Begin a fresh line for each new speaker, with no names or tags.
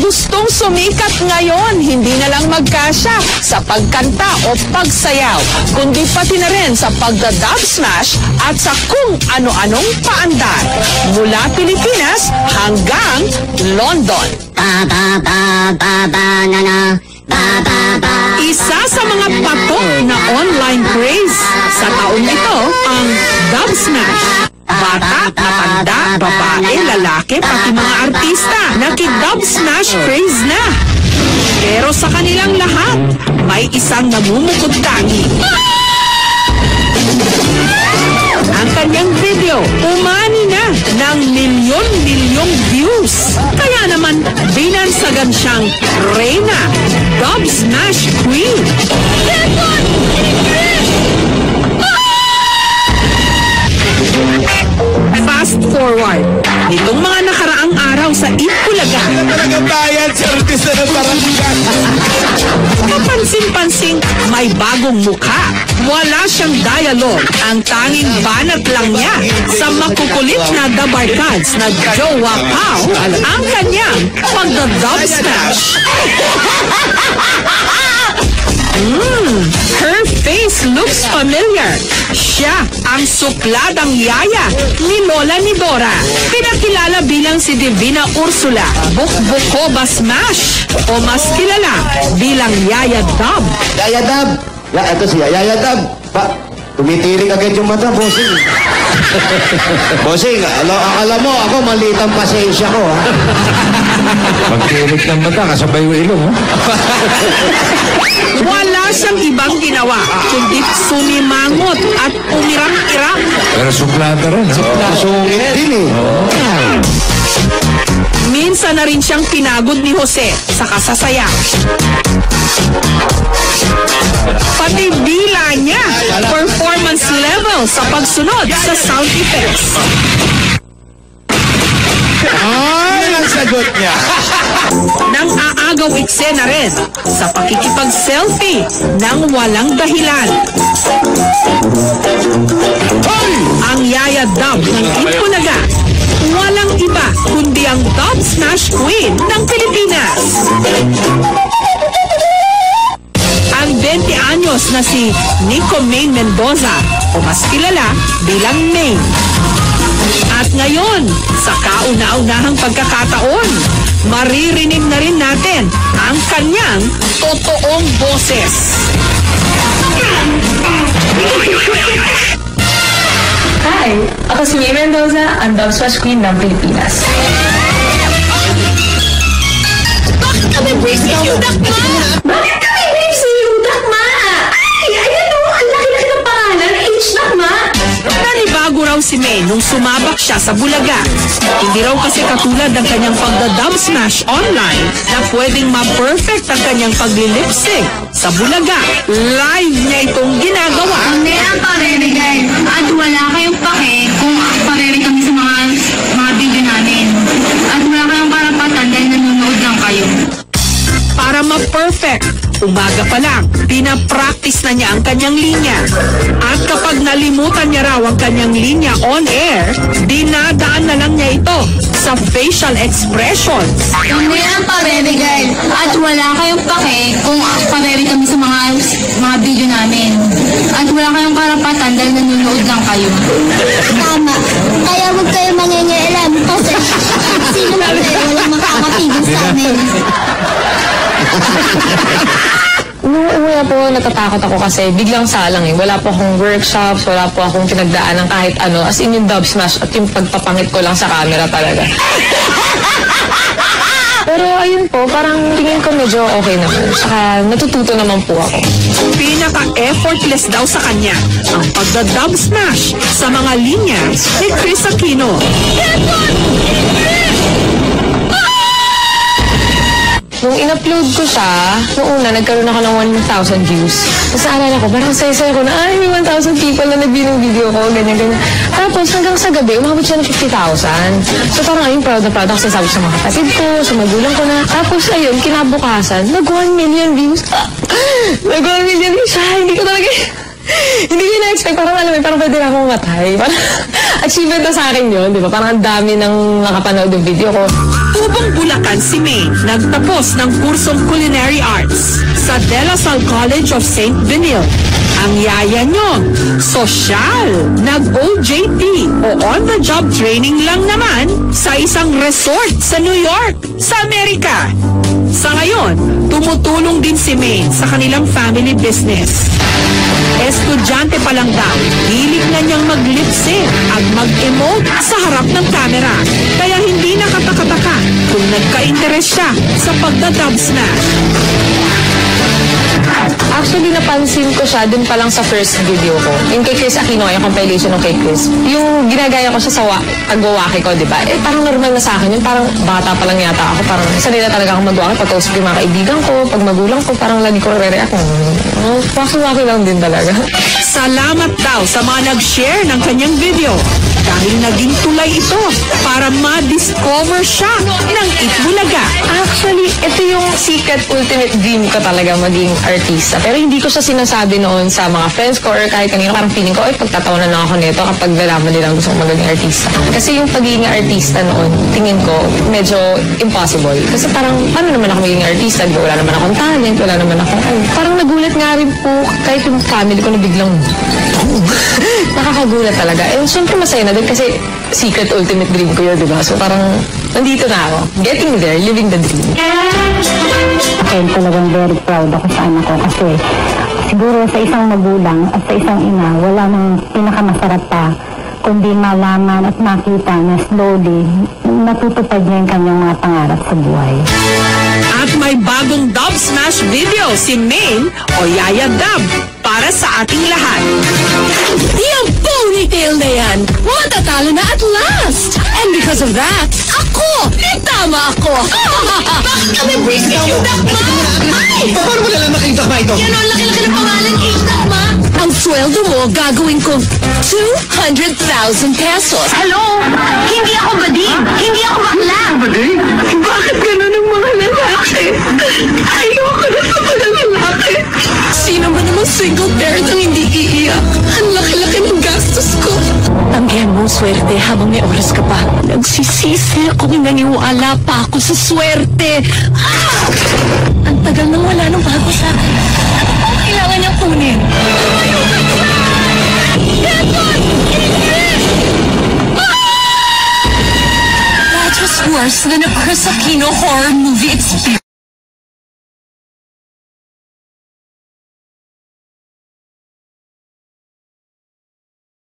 gustong sumikat ngayon, hindi na lang magkasya sa pagkanta o pagsayaw, kundi pati na rin sa pagda-dub smash at sa kung ano-anong paandar. Mula Pilipinas hanggang London. Isa sa mga patok na online craze sa taong ito ang dub smash. Bata, matanda, babae, lalaki, pati mga artista, naki-dub smash craze na. Pero sa kanilang lahat, may isang namumukod tangi. Ang kanyang video, umani na ng milyon-milyong views. Kaya naman, binansagan siyang Reyna, dub smash queen. Fast forward, nitong mga nakaraang araw sa Itbulaga.
Talaga bayan si artista ng barangay.
Kapansin-pansing may bagong mukha. Wala siyang dialogue. Ang tanging banat lang niya sa makukulit na dabarkads na Jowa Pao ang kanyang pagda-dub smash. Her face looks familiar. Siya ang supladang yaya ni Lola ni Dora. Pinakilala bilang si Divina Ursula Bukbukoba Smash o mas kilala bilang Yaya Dub.
Yaya Dub. Ito siya, Yaya Dub. Tumitirik agad yung mata, bossing. Bossing, alam mo, ako maliit ang pasensya ko, ha?
Pagtirik ng mata, kasabay yung ilong, ha?
Wala siyang ibang ginawa, kundi sumimangot at umirang-irang.
Pero suplada rin, ha?
Sungit din, eh.
Minsan na rin siyang pinagod ni Jose sa kasasaya. Pati bila niya, performance level sa pagsunod sa sound effects.
Ay, ang sagot niya.
Nang aagaw eksena rin sa pakikipag-selfie ng walang dahilan. Ang Yaya Dub ng Itbulaga, walang iba kundi ang dub smash queen ng Pilipinas. Ang 20 anyos na si Nico Main Mendoza o mas kilala bilang Main. At ngayon, sa kauna-unahang pagkakataon, maririnig na rin natin ang kanyang totoong boses.
Hi! Ako si May Mendoza, ang dub smash queen ng Pilipinas.
Bakit kami brace ni Yudak Ma?
Bakit kami brace ni Yudak Ma? Ay! Ayan o! Ang laki-laki ng pangalan! H-Duck Ma!
Nanibago raw si May nung sumabak siya sa Bulaga. Hindi raw kasi katulad ng kanyang pagda-dub smash online na pwedeng ma-perfect ang kanyang pagli-lip-sync. Sa Bulaga, live niya itong ginagawa.
Hindi ang parerigay. At wala kayong pake kung pareri kami sa mga video namin. At wala kayong karapatan dahil nanonood lang kayo.
Para ma-perfect, umaga pa lang, pinapractice na niya ang kanyang linya. At kapag nalimutan niya raw ang kanyang linya on air, dinadaan na lang niya ito sa facial expressions.
Hindi ang parerigay. At wala kayong pake kung pareri kami sa mga video namin. At wala kayong karapatan dahil nanonood lang kayo.
Tama. Kaya huwag kayo mangingialam kasi sino man kayo walang makakatigil sa amin.
Nung una po, natatakot ako kasi biglang salang eh. Wala po akong workshops, wala po akong pinagdaan ng kahit ano. As in yung dub smash at yung pagpapangit ko lang sa camera talaga. Pero ayun po, parang tingin ko medyo okay naman. Saka natututo naman po ako.
Pinaka-effortless daw sa kanya ang pagda-dub smash sa mga linya ni Chris Aquino.
Nung in-upload ko siya, noong una, nagkaroon ako ng 1,000 views. Tapos naalala ko, parang saya-saya ko na, ay, may 1,000 people na nag-view ng video ko, ganyan-ganyan. Tapos hanggang sa gabi, umabot siya ng 50,000. So parang ayun, proud na proud ako sasabi sa mga kapatid ko, sa magulang ko na. Tapos ayun, kinabukasan, nag-1 million views. Nag-1 million views siya, hindi ko talaga... Hindi ko na-expect, parang alam mo, parang pwede na akong matay. Parang achievement na sa akin yun, di ba? Parang ang dami ng nakapanood ng video ko.
Tubong Bulacan naman si May. Nagtapos ng kursong Culinary Arts sa De La Salle College of St. Benil. Ang yaya nyo, sosyal, nag-OJT o on-the-job training lang naman sa isang resort sa New York, sa Amerika. Sa ngayon, tumutulong din si May sa kanilang family business. Estudyante pa lang daw, hilig na niyang mag-lip sync at mag-emote sa harap ng camera. Kaya hindi nakataka-taka kung nagka-interes siya sa pagda-dub smash.
Actually, napansin ko siya dun pa lang sa first video ko. Yung kay Chris Aquino, yung compilation ng kay Chris. Yung ginagaya ko siya sa pag-waki ko, di ba? Eh, parang normal na sa akin yun. Parang bata pa lang yata ako. Parang sanay na talaga akong mag-waki. Pag-kausap yung mga kaibigan ko, pag magulang ko, parang lagi ko re-react. Waki-waki lang din talaga.
Salamat daw sa mga nag-share ng kanyang video dahil naging tulay ito para ma-discover siya ng Itbulaga.
Actually, ito yung secret ultimate dream ko talaga maging artista. Pero hindi ko siya sinasabi noon sa mga friends ko or kahit kanino. Parang feeling ko, pagtatawanan lang ako nito kapag nalaman nilang gusto kong maging artista. Kasi yung pagiging artista noon, tingin ko, medyo impossible. Kasi parang, paano naman ako maging artista? Di ba, wala naman akong talent, wala naman akong... Parang nagulat nga rin po, kahit yung family ko na biglang... Nakakagulat talaga. And syempre masaya na din kasi secret ultimate dream ko yun, di ba? So parang, nandito na ako. Getting there, living the dream.
And talagang very proud ako sa anak ko kasi siguro sa isang magulang at sa isang ina, wala nang pinakamasarap pa kundi malaman at makita na slowly natutupad niya yung kanyang mga pangarap sa buhay.
At may bagong dub smash video si Maine o Yaya Dub para sa ating lahat.
Yung ponytail na yan, matatalo na at last! And because of that, ako! Tama ako! Bakit kami break yung dakma? Ay!
Paano mo nalang naking dakma ito?
Yan ang laki-laki ng pangalan, dakma! Ang sweldo mo, gagawin ko 200,000 pesos.
Hello? Hindi ako bading. Hindi ako bakla.
Bading?
Bakit ganun ang mga lalaki? Ayoko na sa mga lalaki. Sino ba namang single parent ang hindi iiyak? Ang laki-laki ng gastos ko. Tanggihan mo swerte habang may oras ka pa. Nagsisisi akong naniwala pa ako sa swerte. Ang tagal nang wala nang bago sa akin. Ang kailangan niyang kunin. That was worse than a Chris Aquino horror movie experience.